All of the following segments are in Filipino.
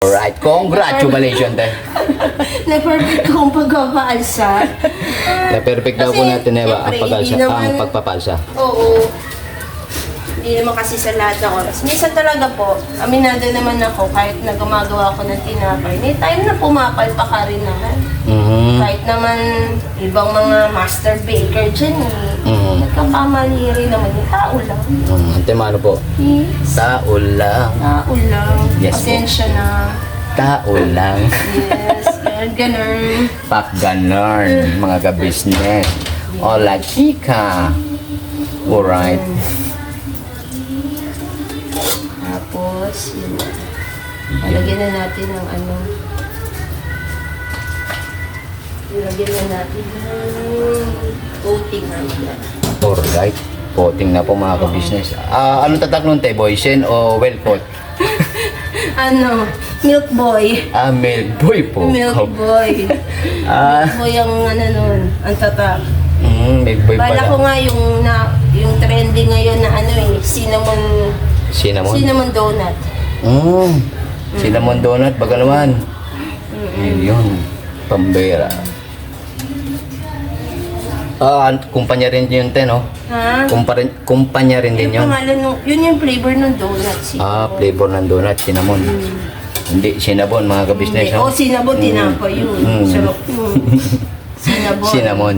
Alright, congratulations tayo. Na-perfect kong pagpapaalsa. Na-perfect daw po Kasi, natin ang syempre, pagpapalsa. hindi naman- Ang pagpapalsa. Oo. Hindi naman kasi sa lahat ng oras. Minsan talaga po, aminado naman ako kahit na gumagawa ako ng tinapay. May time na pumapalpa ka rin naman. Kahit naman ibang mga master baker dyan eh. Nagkakamali rin naman yung tao lang. Antemano po. Yes. Tao lang. Tao lang. Yes, Pasensya na. Tao lang. Yes. Ganun. Pak ganon, mga ka-business. Hola, chica. Alright. Tapos, yun. Palagyan na natin ng ano. Lagyan na natin ng coating na. Alright. Coating na po mga ka-business. Anong tatak nun tayo, boy? Sen o well coat? Ano? Milk boy. Milk boy po. Milk boy. Milk boy ang ano nun. Ang tatak. Milk boy pala. Bala ko nga yung trending ngayon na ano eh. Cinnamon donut. Cinnamon donut, baga naman. Yun. Pambera. Kumpanya rin yun, te, no? Ha? Kumpanya rin din yun. Yung pangalan yun yung flavor ng donut. Flavor ng donut, cinnamon. Hindi, cinnamon, mga ka-business, no? Cinnamon, tinapay yun. Sarap yun. Cinnamon. Cinnamon.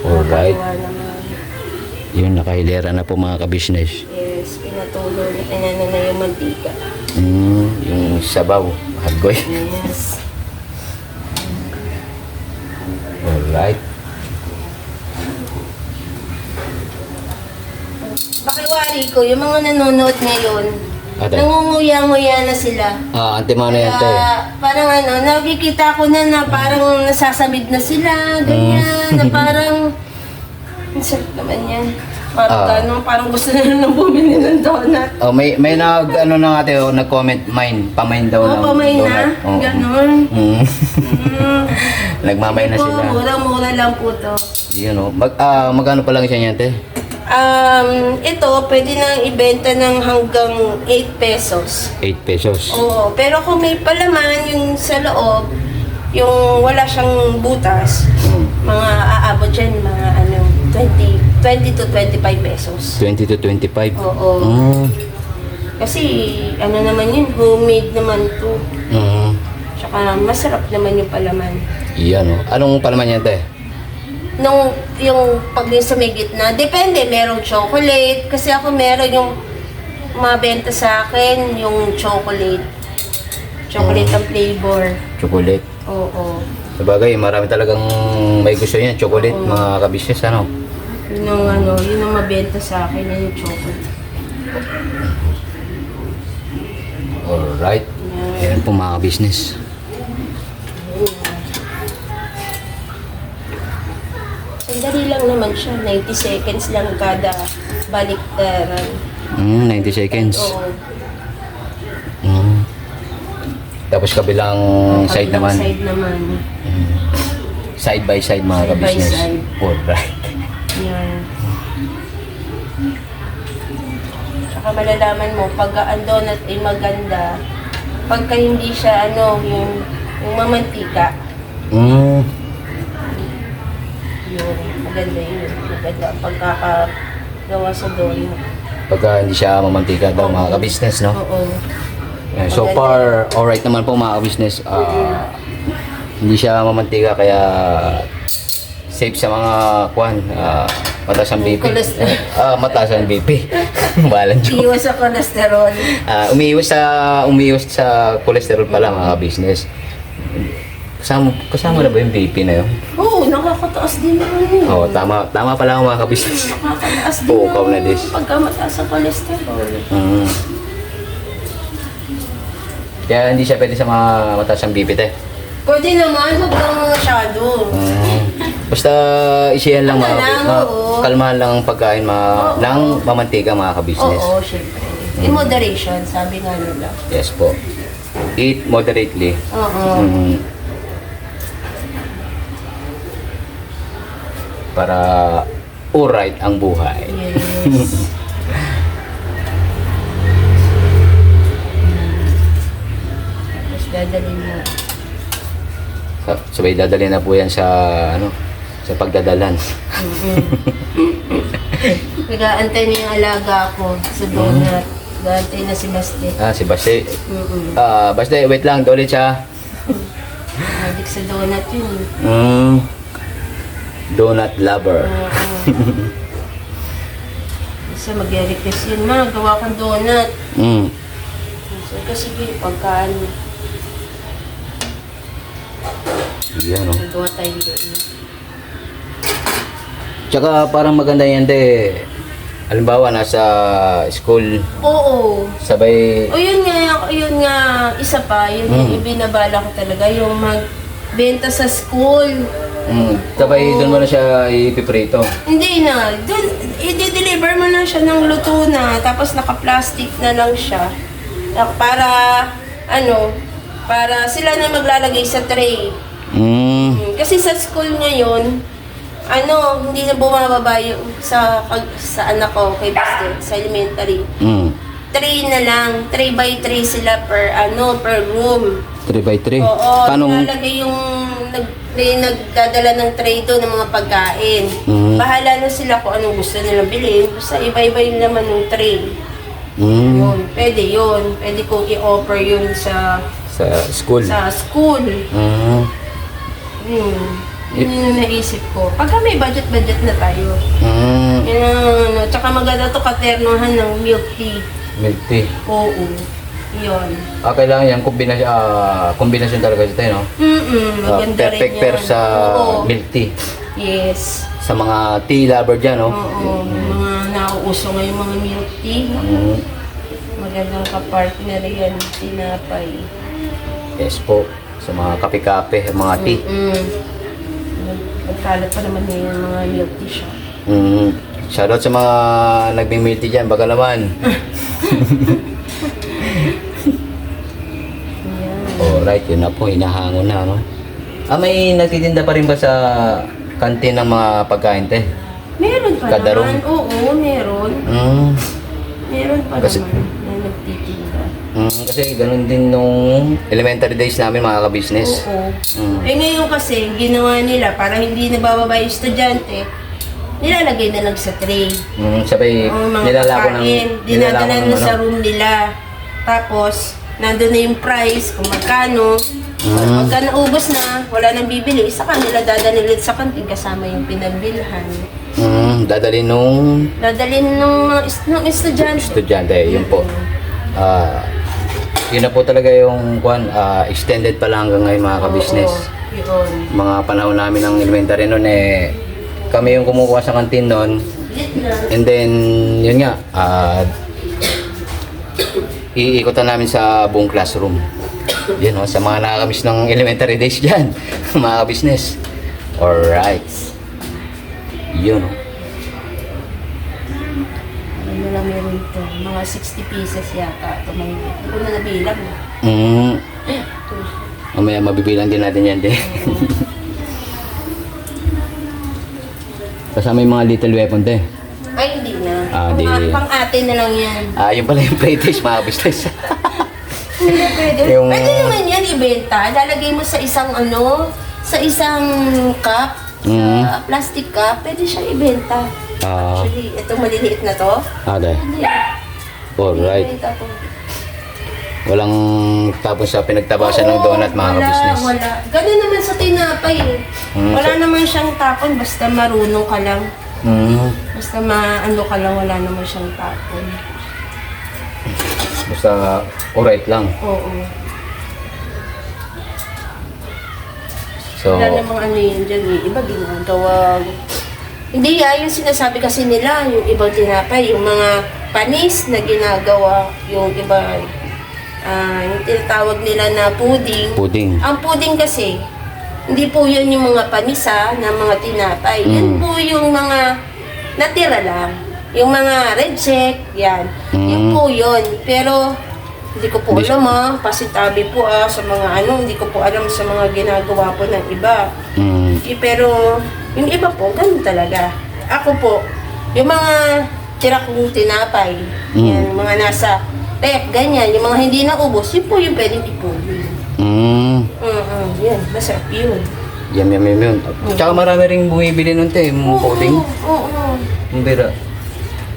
Alright. Yun, nakahilera na po mga ka-business. Yes, pinatulo na inano na yung mantika. Yung sabaw, hagoy. Yes. Alright. Pakiwari ko, yung mga nanonood ngayon, Ate. nangunguya-nguya na sila. Antemano yan, te. Parang ano, nakikita ko na parang nasasamid na sila, ganyan, na parang, ang sarap naman yan. Parang gusto na lang bumili ng donut. May na nag-comment, pamain daw ng Pamain na, donut. ganon. Nagmamay na Ito, sila. murang-mura lang po to. Yun, no? Magkano pa lang siya niyan, te? Ito, pwede nang ibenta ng hanggang 8 pesos. 8 pesos. Oo, pero kung may palaman yung sa loob, yung wala siyang butas, mga aabot dyan, mga 20 to 25 pesos. 20 to 25? Oo. Kasi, ano naman yun, homemade naman to. Tsaka masarap naman yung palaman. Iyan, no? Anong palaman yan, te? Yung pag sa may gitna, depende, merong chocolate. Kasi ako meron yung mabenta sa akin, yung chocolate. Chocolate ang flavor. Chocolate. Oo. Sabagay, marami talagang may gusto niyan, chocolate, mga kabisnes, ano? Yun ang mabenta sa akin, yung chocolate. Alright. Ayan po mga kabisnes. Sandali lang naman siya, 90 seconds lang kada baliktaran. 90 seconds. Oo. Tapos kabilang side Kabilang naman. side naman. Side by side mga Side by kabisnes. side. Alright. Yan. Tsaka malalaman mo, pag ang donut ay maganda, pagka hindi siya, yung mamantika, yun, maganda yun. Maganda ang pagkakagawa sa donut. Pagka hindi siya mamantika daw mga kabisnes, no? Oo. So far, alright naman po mga kabisnes. Hindi siya mamantika kaya safe sa mga mataas ang BP. Mataas ang BP. Balan joke. Iwas sa cholesterol. Umiiwas sa cholesterol pala mga business. Kasama na ba yung BP na yun? Oo, nakakataas din naman yun. Oo, tama pala mga ka-business. Nakakataas din Pukaw na dis. pagka mataas sa cholesterol. Kaya hindi siya pwede sa mga mataas ang BP, te. Pwede naman, huwag lang masyado. Basta isiyan lang, oo. kalmahan lang ang pagkain ng mamantika mga ka-business. Oo, syempre. In moderation, sabi nga nila. Yes po. Eat moderately. Oo. Para alright ang buhay. Yes. dadalhin mo. Sabay dadali na po yan sa, ano, sa pagdadalan. Nag-aantay niya yung alaga ko sa donut. Nag-aantay na si Basti. Si Basti. Basti, wait lang, ulit siya. Adik sa donut yun. Donut lover. Isa mag-request yun, ma, gawa kang donut. So, kasi pagkaan, yan, oh. nagawa tayo doon. Tsaka parang maganda yan, de. Halimbawa, nasa school, Oo. sabay, O yun nga, isa pa, yun yung ibinabala ko talaga, yung magbenta sa school. sabay doon mo na siya ipiprito. Hindi na, dun, i-deliver mo na siya ng luto na, tapos naka-plastic na lang siya. Para, para sila na maglalagay sa tray. Kasi sa school ngayon, hindi na bumababa yung sa anak ko, kay Basti, sa elementary. Tray na lang, 3 by 3 sila per room. 3 by 3? Oo, Paano? nilalagay yung nagdadala ng tray doon ng mga pagkain. Bahala na sila kung anong gusto nilang bilhin. Basta iba-iba yung laman ng tray. Yun, pwede yun. Pwede kong i-offer yun sa school? sa school. Yun yung naisip ko. Pagka may budget na tayo. Yun ang tsaka maganda to katernohan ng milk tea. Milk tea. Oo. Yun. Kailangan yan, kombinasyon talaga ito, no? Maganda rin Perfect yan. pair sa Oo. milk tea. Yes. Sa mga tea lover dyan, no? Oo. Mga nauuso ngayon mga milk tea. Magandang kapartner yan. Tinapay. Yes po. Sa mga kape-kape, mga tea. Nagkalat pa naman niya yung mga milk tea shop. Shoutout sa mga nagmimilk tea dyan, baka naman. Alright, yun na po, hinahangon na, no? May nagtitinda pa rin ba sa kantin ng mga pagkain, te? Meron pa Kada naman. room? Oo, meron. Meron pa Kasi- naman na nagtitinda. Kasi ganun din nung elementary days namin, mga ka-business. Oo. Ngayon kasi, ginawa nila para hindi nabababa yung estudyante, nilalagay na lang sa tray. Sabay, Ang mga nilalako ng... pagkain, dinadala na sa room nila. Tapos, nandun na yung price, kung magkano. Pagka naubos na, wala nang bibili, saka nila dadalhin sa kantin kasama yung pinagbilhan. Dadalhin nung Dadalhin nung estudyante. estudyante, yun po. Yun na po talaga yung extended pa lang hanggang ngayon, mga ka-business. Yun. Mga panahon namin ng elementary noon, kami yung kumukuha sa kantin noon. And then, yun nga, iikutan namin sa buong classroom. Yun, sa mga nakakamiss ng elementary days dyan, mga ka-business. Alright. Yun. Ano na meron ito? Mga 60 pieces yata. Ito may hindi ko na nabilang. Mamaya mabibilang din natin yan, din. Kasama yung mga little weapon, te. Ay, hindi na. Di. Pang-ate na lang yan. Yun pala yung playtest, mga business. Hindi pwede. Yung- Pwede naman yan ibenta. Lalagay mo sa isang sa isang cup, sa plastic cup, pwede siya ibenta. Actually, ito maliliit na to. Ade. Hindi. Alright. Ibenta to. Walang tapos sa pinagtabasan ng donut, mga business. Wala. Ganun naman sa tinapay. Wala naman siyang tapon, basta marunong ka lang. Basta maano ka lang, wala naman siyang tapon. Basta alright lang. Oo. So, Wala namang ano yun dyan eh. Iba ginagawa. Hindi yung sinasabi kasi nila, yung ibang tinapay, yung mga panis na ginagawa, yung iba, yung tinatawag nila na pudding. Ang pudding kasi, hindi po yun yung mga panisa na mga tinapay. Yan po yung mga natira lang. Yung mga reject, yan. Yun po yun. Pero, hindi ko po alam pasintabi po sa mga hindi ko po alam sa mga ginagawa po ng iba. Pero, yung iba po, ganun talaga. Ako po, yung mga tira kong tinapay, yan, yung mga nasa rep, ganyan, yung mga hindi naubos, yun po yung pwedeng ipulin. Yan, masarap yun. Yum, yum, yum, yum. Tsaka marami rin bumibili nun, te, yung pudding. Oo. Ang bira.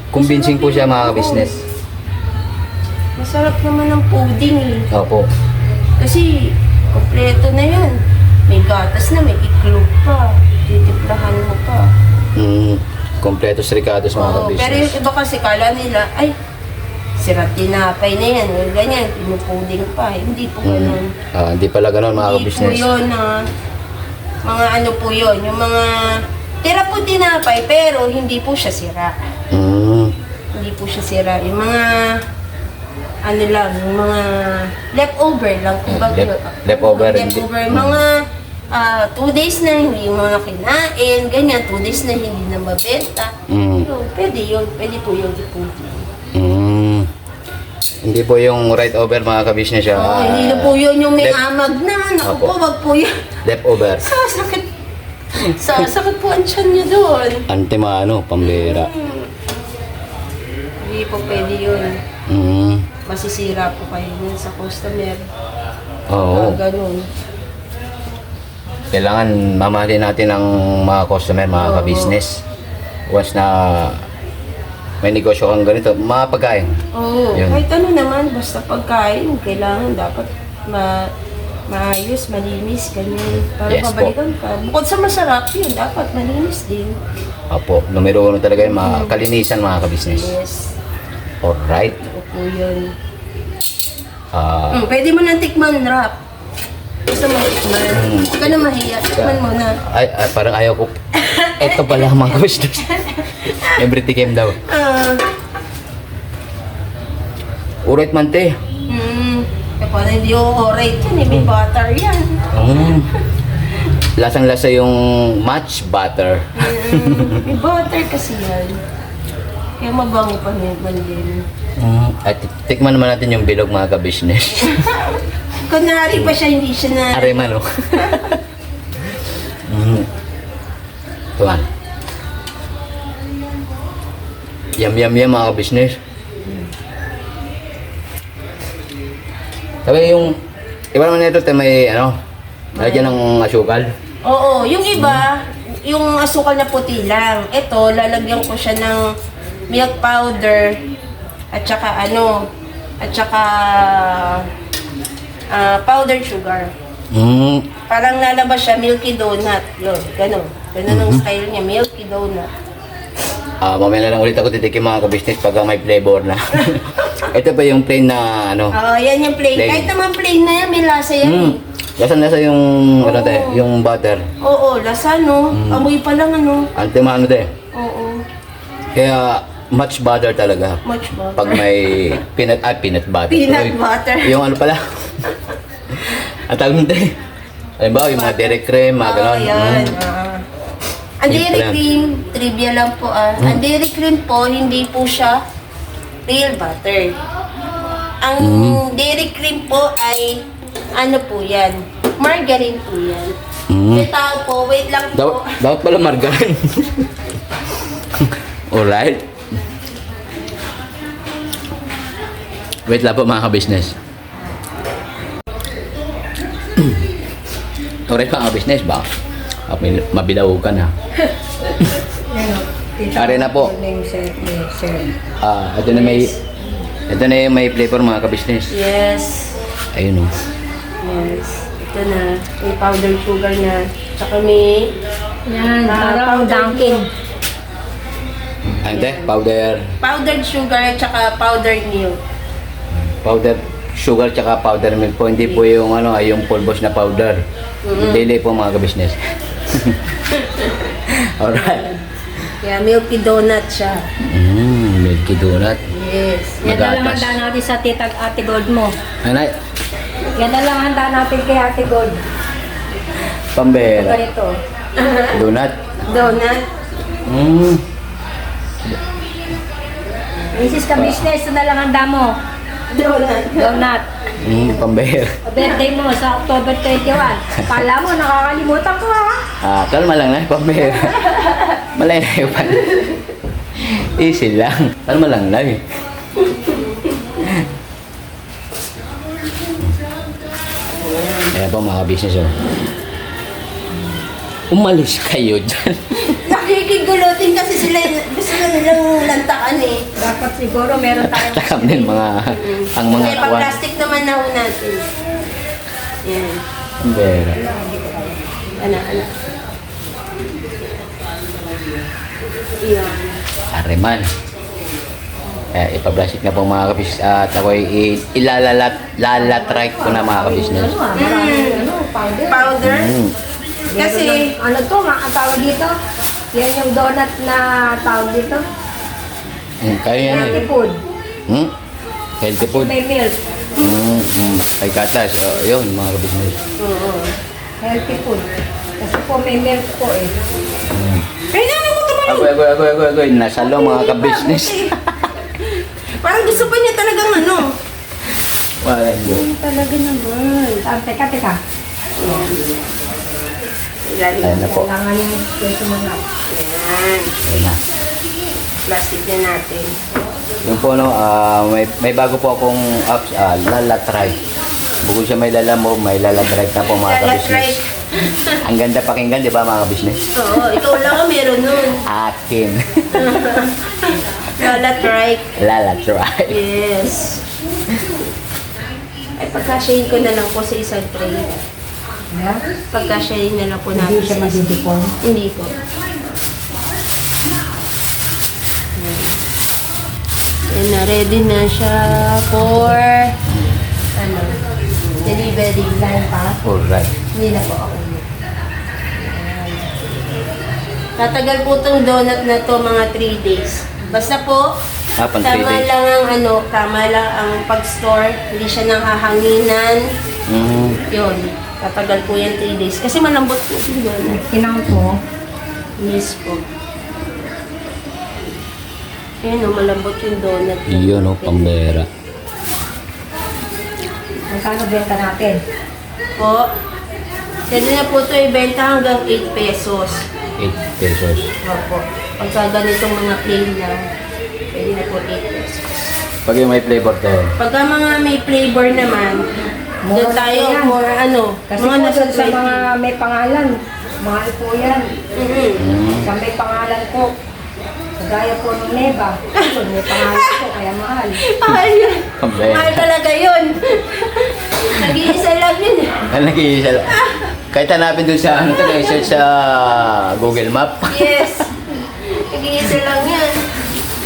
Convincing po siya mga business. Masarap naman ang pudding eh. Opo. Kasi, kompleto na yan. May gatas na, may iklog pa. Titiplahan mo pa. Kompleto srikados mga Oo, pero yung business. iba kasi kala nila, ay, sirat tinapay na yan, o ganyan, pinupuding pa. Hindi po ganun. Hindi pala ganun mga Hindi po business. yun, mga ano po yun, yung mga, tira po tinapay, pero hindi po siya sira. Hindi po siya sira. Yung mga, ano lang, yung mga leftover lang. Kumbaga, Leftover, leftover, mga 2 days na hindi mo na kinain, ganyan, 2 days na hindi na mabenta. Yun, pwede po yun ipuding. Hindi po yung right over mga kabisnes siya. Oo, hindi na po yun yung may left- amag na. Naku Opo. po, wag po yun. Leftover. Sasakit. Sasakit po ang tiyan niya doon. Antimano, pambira. Hindi po pwede yun. Masisira po kayo yun sa customer. Oo. Ganun. Kailangan mamahalin natin ang mga customer, mga Oo. ka-business. Once na may negosyo kang ganito, mga pagkain. Oo. Yun. Kahit ano naman, basta pagkain, kailangan dapat maayos, malinis, ganyan. Para Yes po. pabalikan ka. Bukod sa masarap yun, dapat malinis din. Opo, numero 1 talaga yung mga kalinisan mga ka-business. Yes. Alright. Opo yun. Ah, Pwede mo nang tikman, Rap. Gusto mo tikman? Huwag ka na mahiya. Tikman mo na. ay, parang ayaw ko. Ito pala mga ka-business. Every tikim daw. Urit man te. Kaya pala hindi ako orate yan. May butter yan. Lasang-lasa yung match butter. May butter kasi yan. Kaya mabango pa naman din. At tikman naman natin yung bilog mga ka-business. Kunwari pa siya, hindi siya na... Areman, no? Tuwan. Yum, yum, yum, mga business. Sabi yung, iba naman nito, may, lagyan ng asukal. Oo, yung iba, yung asukal na puti lang. Ito, lalagyan ko siya ng milk powder at saka powdered sugar. Parang lalabas siya, milky donut. Yun, ganun. Ganun ang style niya, milky donut. Mamaya na lang ulit ako titikim mga ka-business pag may flavor na. Ito pa yung plain na, Oo, yan yung plain. Plain. Kahit naman plain na yan, may lasa yan eh. Lasa yung, yung butter. Oo, lasa no. Amoy pa lang ano. Antimano Oo, Kaya, much butter talaga. much butter. Pag may peanut butter. Peanut butter. Yung ano pala. Ang tawag nito eh. Halimbawa, yung mga dairy cream, mga ganon. Oo, yan. Ang Yun dairy pala. cream, trivia lang po Ang dairy cream po, hindi po siya real butter. Ang dairy cream po ay, ano po yan? Margarine po yan. May tao po, wait lang po. Dapat pala margarine. Alright. Wait lang po mga ka-business. Alright mga ka-business ba? Mabilaw ka na. Ari na po. Ito na yung may flavor mga ka-business. Yes. Ayun o. Yes. Ito na. May powdered sugar na. Tsaka may Yan, parang Dunkin. Ante, powder powdered sugar at tsaka powdered milk. sugar tsaka powder milk po. Hindi po yung yung pulbos na powder. Dili po mga ka-business. Alright. Kaya milky donut siya. Milky donut. Yes. Yan na lang Magatas. handa natin sa titag Ate Gold mo. Anay, Yan na lang handa natin kay Ate Gold. pambera. Ganito. Donut. Donut. Mrs. Ka-Business, ito na lang handa mo. Donut. Donut. Pambera. Birthday mo sa October 21. Kala mo, nakakalimutan ko ha. Kalma lang na, pambera. Malay pa. Easy lang. Kalma lang na eh. Kaya po mga business, oh. Umalis kayo dyan. Nakikigulotin kasi sila, gusto na nilang lantaan eh. Dapat siguro meron tayong Takam din mga, ang mga Kaya kuwan. pag-plastic naman na ho natin. Yan. Pambera. Ano. Yan. Ariman. Ipablasik na po mga kabis at ako'y ilalatry ko na mga kabisnes. Maraming powder. Powder. Kasi, Kasi, ano to, ang tawag dito? Yan yung donut na tawag dito. Kaya yan Healthy eh. food. Healthy food. May milk. Ay katas. Yun mga kabisnes. oo. Healthy food. Kasi po may milk po eh. Kailangan mo naman Agoy. Nasa lo mga kabisnes. Parang gusto pa niya talagang ano. Wala yun. Talaga naman. Teka. Ilalim Ayan na po. Kailangan yung peso mga. Yan. Ayun na. Plastic na natin. Yung po no, may bago po akong apps, lalatry. Bukod siya may lalamog, may lalatry na po mga Lalatry. kabisnes. Ang ganda pakinggan, di ba mga kabisnes? Oo, ikaw lang ang meron nun. Akin. Lalatry. Lalatry. Yes. Ay, pagkasyahin ko na lang po sa isang tray. Yeah? Pagkasyahin na lang po natin Hindi siya sa isang- madidipon. Hindi po. Yan na, ready na siya for ano, delivery. Line pa. Alright. Hindi na po ako. Tatagal po itong donut na to mga 3 days. Basta po, Pang 3 tama days. lang ang ano, tama lang ang pag-store. Hindi siya nanghahanginan. Yun. Tatagal po yan 3 days. Kasi malambot po yung donut. Kinang po. Yes po. Ayan o, malambot yung donut. Yun o, pambera. Magkano benta natin? Po. Pwede na po ito ibenta hanggang 8 pesos. 8 pesos. Opo. Pagka ganitong mga plain lang, pwede na po 8 pesos. Pag yung may flavor tayo. Pagka mga may flavor naman, Mura doon tayo, na yan. more ano, Kasi mga po nasa dun sa 20. mga may pangalan, mahal po yan. Sa may pangalan po, kagaya po ng Neva, yun, may pangalan po, kaya mahal. Mahal yun. Pambera. Mahal talaga yun. Nag-iisa lang yun. Ano nag-iisa lang. Kahit hanapin dun sa, ano to, search sa Google Map. Yes. Nag-iisa lang yan.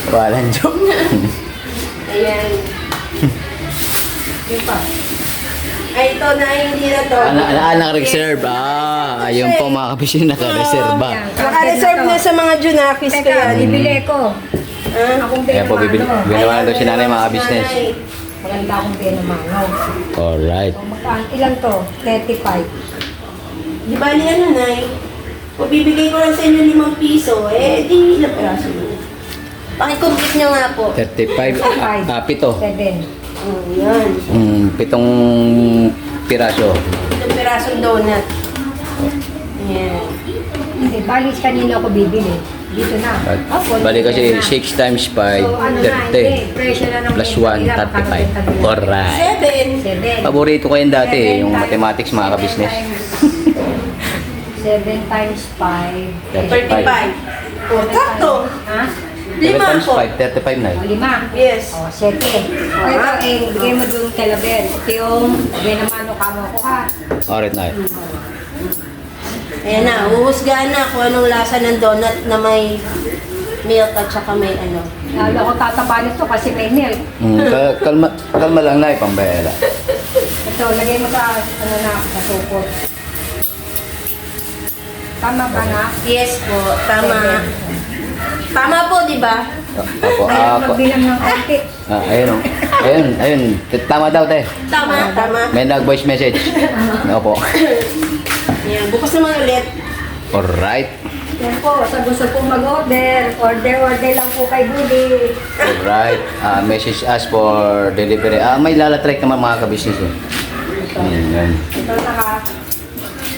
Walang joke. Ayan. Yun pa. Ay, ito na, hindi na to. Naka-reserve. Ayun po mga kapisin, naka-reserve. Naka-reserve na sa mga Junakis ko Teka, yan. bibili ko. Ah? Akong Kaya po, binawalan daw si nanay mga business. Maganda akong pinamanaw. Alright. So, magkaan, ilan to? 35. Di ba niya ano, Nay? Kung bibigay ko lang sa inyo 5 piso, eh, di ilang peraso mo. Pakicomplete nyo nga po. 35. Pito. 7. Oh, yan. 7 piraso. Itong perasong donut. Ayan. Hindi, balis kanina ako bibili. Dito na. Bali kasi 6 times 5, So, ano na, hindi. 30. Presyo na ng Plus benta 1, nila, 35. Alright. 7. 7. Paborito ko yan dati, yung mathematics mga ka-business. 7 times 5. 35. Oh, sakto. Ha? 7 times po. 5, 35 na yun. 5. Yes. O, 7. O, ito, bigay mo doon kay Label. Ito yung binamano kamo ko ha. Alright na yun. Ayan na, uhusgahan na kung anong lasa ng donut na may milk at saka may ano. Lalo ako tataba nito kasi may milk. Kalma lang na, pambera. Ito, lagay mo sa, ano na, sa supot. Tama ba na? Yes po, tama. Tama po, di ba? Ako, Ayaw ako. magbilang ng konti. Ayun o. Ayun. Tama daw, te. Tama, tama. May nag-voice message. Opo. Ayan, bukas naman ulit. Alright. Yan po, sa gusto pong mag-order, order lang po kay Buddy. Alright. Message us for delivery. May lalatrek naman mga ka-business eh. Yan. Ito naka,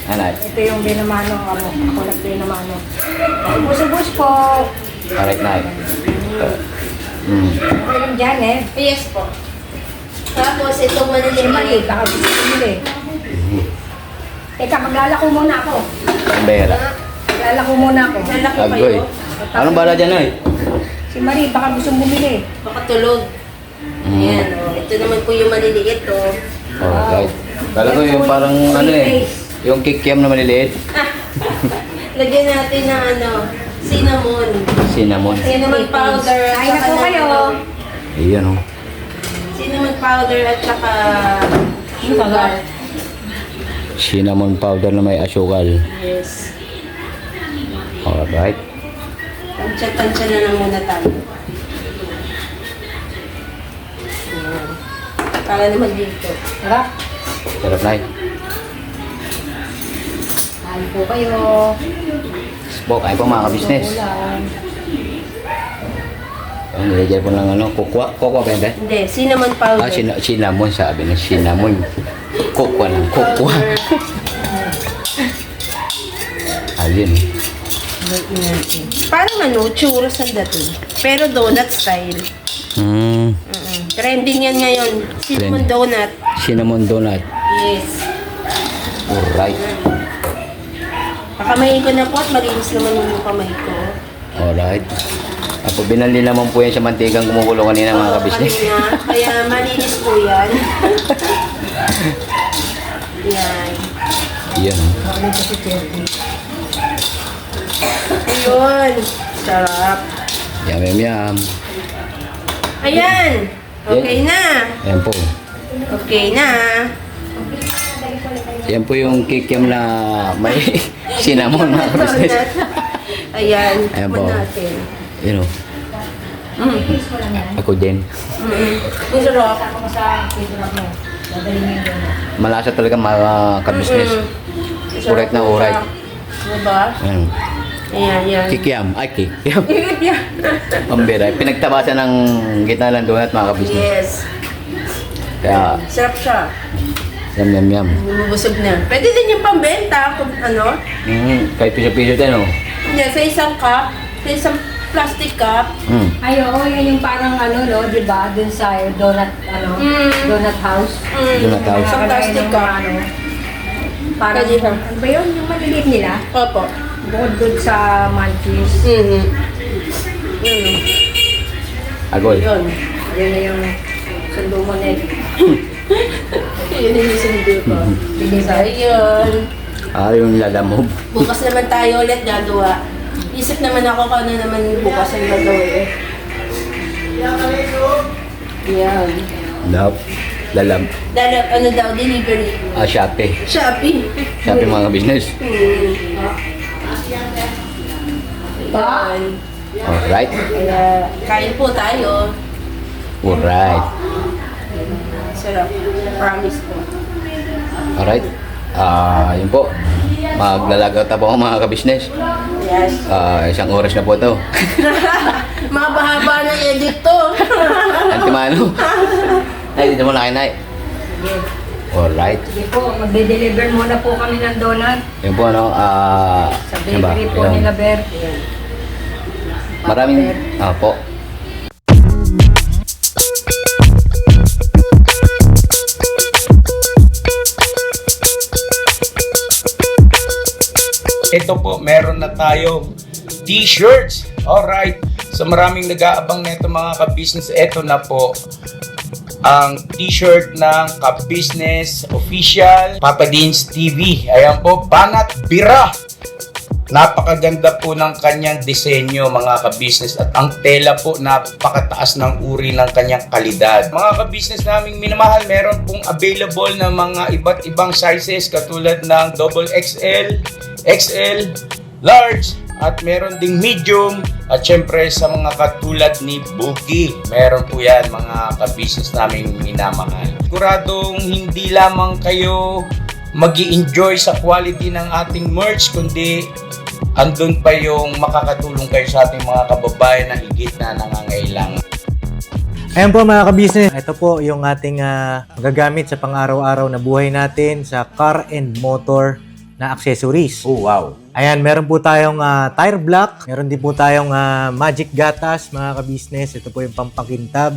Ano? ito yung binamano, ako nagbinamano. Bus po. Alright na. Okay lang dyan eh. Yes po. Tapos itong Kasi malilim mali, baka gusto bumili. Teka, maglalako muna ako. Pambera. Maglalako muna ako. Lalaki pa Agoy. yun. Anong bala dyan, Noy? Si Marie, baka gustong bumili. Baka tulog. Ayan, ito naman po yung maliliit, Alright. Kala ko yung parang ano yung kikiam na maliliit. Lagyan natin ng cinnamon. Cinnamon. Cinnamon powder at Kain na saka po kayo. Iyan oh. Cinnamon powder at saka sugar. Cinnamon powder na may asukal. Yes. Alright. Tansya-tansya na lang muna tayo. Ayan. Para naman dito. Sarap. Sarap na Kain po kayo. Bo, kain po mga ka-business. Ulam. Ang nilagyan po ng kukwa. Kukwa ba yun, be? Hindi, cinnamon powder. Cinnamon sabi na cinnamon. Kukwa lang, kukwa. Ayun. Parang churros ang dating. Pero donut style. Trending yan ngayon. Cinnamon Trend. donut. Cinnamon donut. Yes. Alright. Pakamayin ko na po at malinis naman yung kamay ko. Alright. Apo binali naman po yan sa mantigang kumukulo kanina mga Oo, ka-business. kanina. Kaya malinis po yan. Yan. Yan. Bakit ito si Cherry? Ayun. Sarap. Yum, yum, yum. Ayan. Okay na. Ayan po. Okay na. Yan po yung kikiam na may cinnamon mga ka-business. Donut. Ayan. Ayan po. Tikman natin. Yun o. Taste ko lang yan. Ako din. Ang sarap. Ako ko sa titulak mo. Dadali mo yung donut. Malasa talaga mga ka-business. Correct na oray. Diba? Ayan. Ayan, yan. Kikiam. Ay, kikiam. Pambira. Pinagtabasan ng gitna ng donut mga ka-business. Yes. Kaya, Sarap siya. yum, yum, yum. Bumubusog na. Pwede din yung pambenta kung ano. Kahit piso-piso din o. Yan, sa isang cup, sa isang plastic cup. Ay, oo, yan yung parang no, di ba? Dun sa donut, donut house. Donut house. Isang plastic cup. Parang, Pwede siya. ano ba yun? Yung maliliit nila? Opo. Bukod dun sa munchies. Agoy. Yun. Yan na yung sundo mo net. Yun yung sundo ko. So, yun. Yung lalamob. Bukas naman tayo ulit gagawa. Isip naman ako kung ano naman yung bukas ang gagawin. Yan. Lalam. Dahil ano daw, delivery. Shopee. Shopee. Shopee mga business. Yan. Alright. Kaya, kain po tayo. Alright. Sarap. Promise po. Alright. Yun po. Maglalagaw tapo ako mga ka-business. Yes. Isang oras na po ito. Mahaba ng edit to. Antimano. Ay, dito mo na kayo, Nay. Alright. Sige po, magde-deliver muna po kami ng donut. Yun po, ano. Sa Yan ba? bakery po Yun. nila, Ber. Maraming, po. Ito po, meron na tayo t-shirts. Alright. So maraming nag-aabang nito mga ka-business. Ito na po ang t-shirt ng ka-business official Papa Dean's TV. Ayan po, Banat Bira. Napakaganda po ng kanyang disenyo mga ka-business at ang tela po napakataas ng uri ng kanyang kalidad. Mga ka-business naming minamahal, meron pong available na mga iba't ibang sizes katulad ng XXL, XL, large, at meron ding medium at syempre sa mga katulad ni Bookie. Meron po yan mga ka-business naming minamahal. Siguradong hindi lamang kayo mag-i-enjoy sa quality ng ating merch kundi andun pa yung makakatulong kayo sa ating mga kababayan na higit na nangangailangan. Ayan po mga ka-business, ito po yung ating magagamit sa pang-araw-araw na buhay natin sa car and motor na accessories. Oh wow! Ayan, meron po tayong tire block, meron din po tayong magic gatas mga ka-business, ito po yung pampakintab.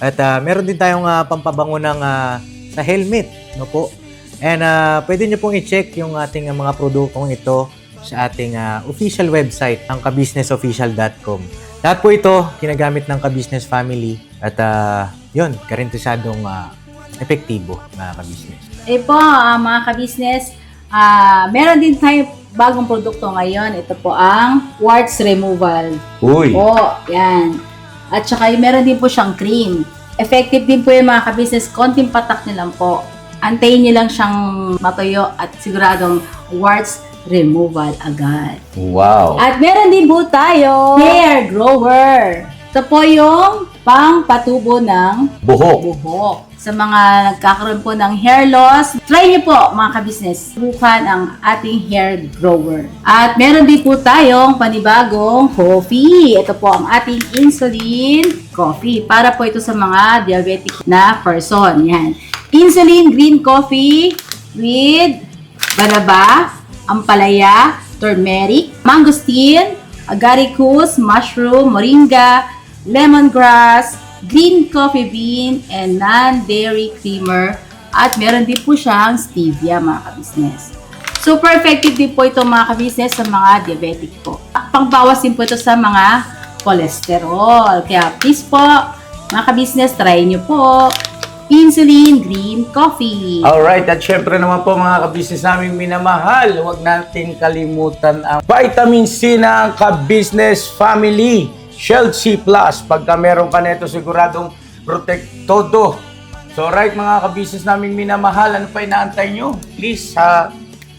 At meron din tayong pampabango ng sa helmet, no po. And pwede nyo pong i-check yung ating mga produktong ito sa ating official website, ang kabusinessofficial.com. Lahat po ito ginagamit ng Ka-Business Family at yun, garantisadong epektibo mga ka-business. Po, mga ka-business, meron din tayo bagong produkto ngayon. Ito po ang warts removal. Uy! Po, yan. At saka meron din po siyang cream. Effective din po yung mga ka-business. Konting patak nyo lang po. Antayin nyo lang siyang matuyo at siguradong warts removal agad. Wow! At meron din po tayo hair grower. Ito po yung pang-patubo ng buhok. Sa mga nagkakaroon po ng hair loss, try niyo po mga ka-business. Subukan ang ating hair grower. At meron din po tayong panibagong coffee. Ito po ang ating insulin coffee. Para po ito sa mga diabetic na person. Yan. Insulin green coffee with banaba, ampalaya, turmeric, mangosteen, agaricus, mushroom, moringa, lemongrass, green coffee bean, and non-dairy creamer. At meron din po siyang stevia mga ka-business. Super effective din po ito mga ka-business sa mga diabetic po. Pangbawas din po ito sa mga cholesterol. Kaya please po, mga ka-business, try nyo po. Insulin Green Coffee. Alright, at syempre naman po mga ka-business naming minamahal, huwag nating kalimutan ang vitamin C ng Ka-Business Family. Shield C+, pagka meron ka nito siguradong protect todo. So right mga ka-business naming minamahal, ano pa inaantay nyo? Please,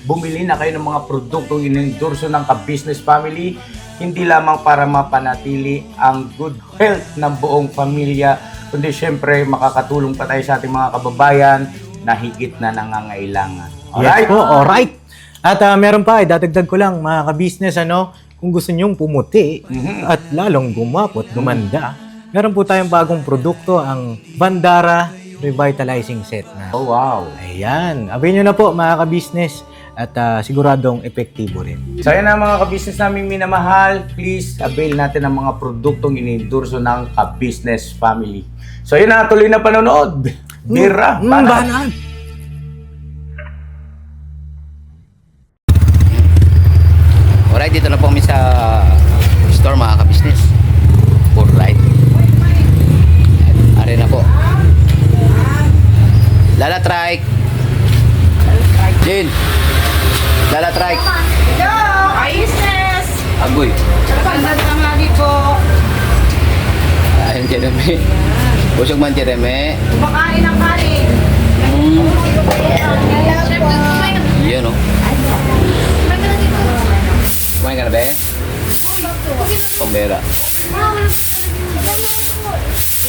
bumili na kayo ng mga produktong inendorso ng Ka-Business Family, hindi lamang para mapanatili ang good health ng buong pamilya, kundi syempre makakatulong pa tayo sa ating mga kababayan na higit na nangangailangan. Alright? Yes po, alright. At meron pa, dadagdag ko lang mga ka-business, kung gusto nyong pumuti at lalong gumapot, gumanda, meron po tayong bagong produkto, ang Bandara Revitalizing Set na. Oh wow! Ayan, abay nyo na po mga ka-business at siguradong epektibo rin. So yan na mga ka-business naming minamahal, please avail natin ang mga produktong inendorso ng Ka-Business Family. So yun na, tuloy na panonood. Bira, Banat! Alright, dito na po kami sa store mga ka-business. Alright. Ari na po. Lala Trike. Jin. Lala Trike. Hello! Business! Agoy. Magandang tanghali po. Ayun, Jeremy. Busog man, Jeremy. Kumakain ng kanin. Yun, no? Kumain ka na ba? Pambera.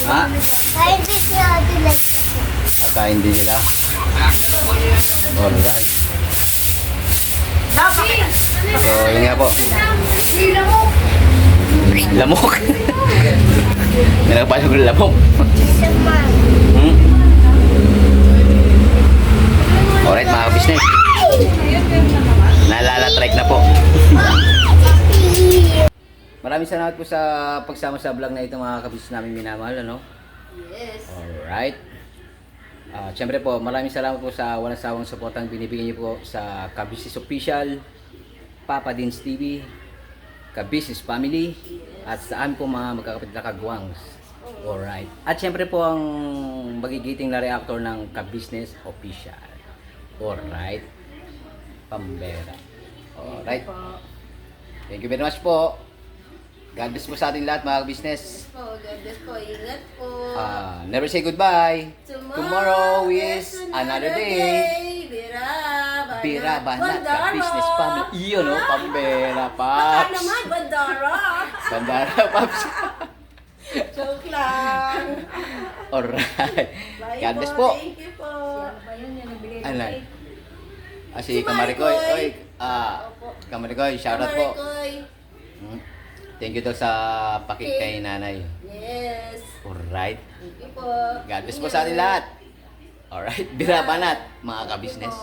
Ha? Nakain din nila. Alright. So, yun nga po. Lamok. May nagpasok ng lamok. Alright mga business. Nalala-trike na po. Maraming salamat po sa pagsama sa vlog na ito mga kabis namin minamahal, ano? Yes. Alright. Siyempre po, maraming salamat po sa walang sawang supportang binibigyan niyo po sa Ka-Business Official, Papa Dins TV, Ka-Business Family, at sa amin po mga magkakapit na kagwangs. Alright. At siyempre po ang magigiting na reactor ng Ka-Business Official. Alright. Pambera. Alright. Thank you very much po. God bless po sa ating lahat mga business. God bless po. Ingat po. Never say goodbye. Tomorrow is another day. Bira, banat, business family. Iyon, no? Pambera, Baka paps. naman, Bandara. Bandara, paps. Joke lang. Alright. Bye God bless po. Thank you po. Alay. Si Kamarikoy. Oy, Kamarikoy, shoutout po. Marikoy. Thank you daw sa pakik kay nanay. Yes. Alright. Thank you po. God bless po sa ating lahat. Alright. Bira, banat, mga ka-business.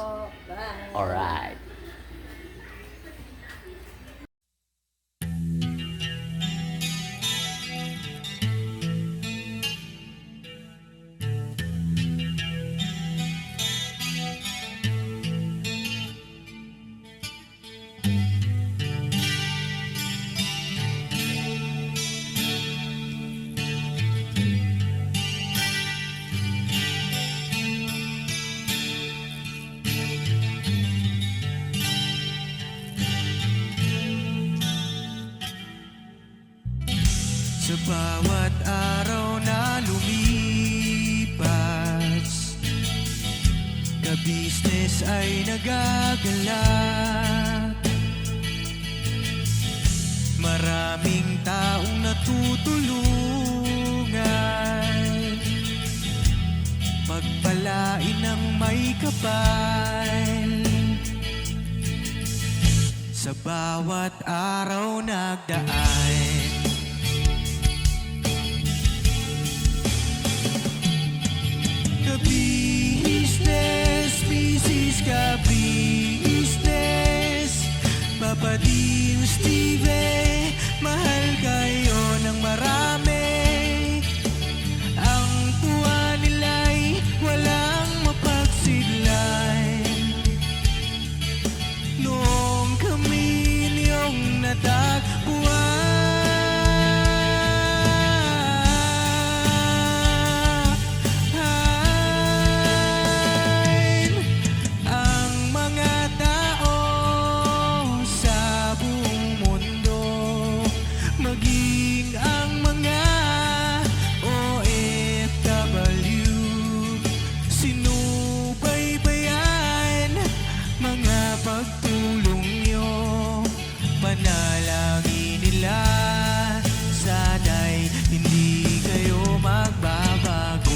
Bye. Alright. Sa bawat araw na lumipas, ka-business ay nagagalak. Maraming taong natutulungan, pagpalain ng may kapal. Sa bawat araw nagdaan, ka-business, business, ka-business, Papa Dean, Steve, mahal kayo ng marami. Ang tuwa nila'y walang mapagsidlan. Noong kami niyong natagpuan, ang mga tao sa buong mundo, maging ang mga OFW, sinubaybayan mga pagtulong nyo. Panalangin nila, sana'y hindi kayo magbabago.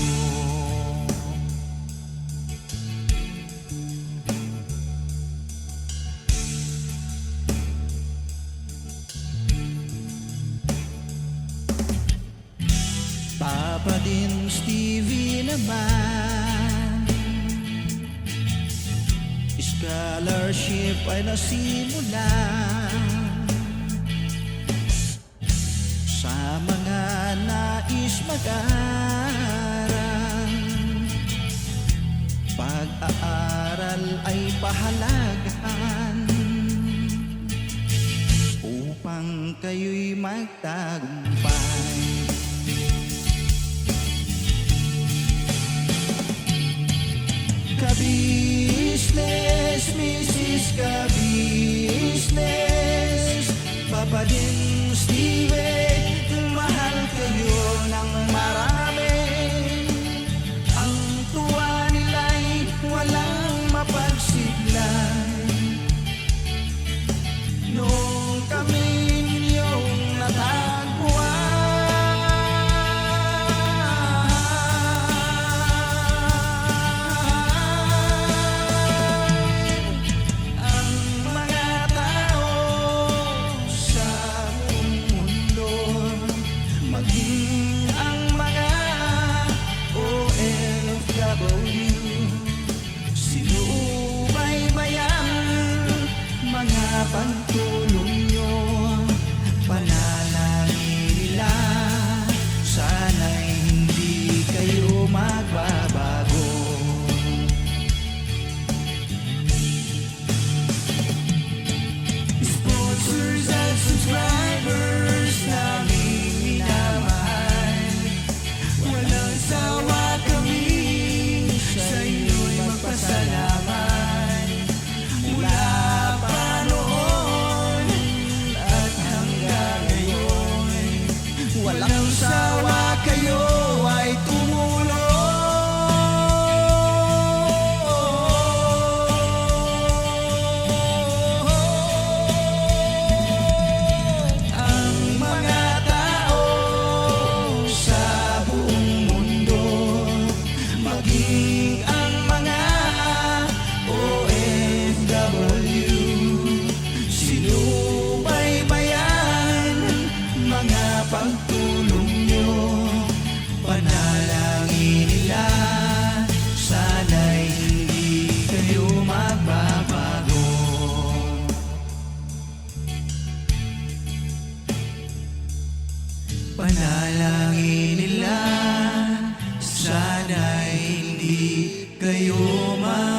Papa din Stevie naman, scholarship ay nasimula sa mga nais mag-aral. Pag-aaral ay pahalagahan upang kayo'y magtagumpay. Ka-business, Mrs. Ka-business, Papa din Steve, mahal kayo ng marami. Ang tuwa nila'y walang mapagsidlan. Noong kami ninyong natagpuan, ang mga tao sa buong mundo, maging ang mga OFW, sinubaybayan mga pagtulong nyo. Panalangin nila, sana'y hindi kayo magbabago. Sponsors at subscribers naming minamahal, walang sawa kami sa inyo'y magpasalamat. Mula pa noon at hanggang ngayon, walang sawa kayo ay tumulong. Ang mga tao sa buong mundo, maging ang mga OFW, sinubaybayan mga pagtulong nyo. Panalangin nila, sana'y hindi kayo magbabago. Panalangin nila, sana'y hindi kayo magbabago.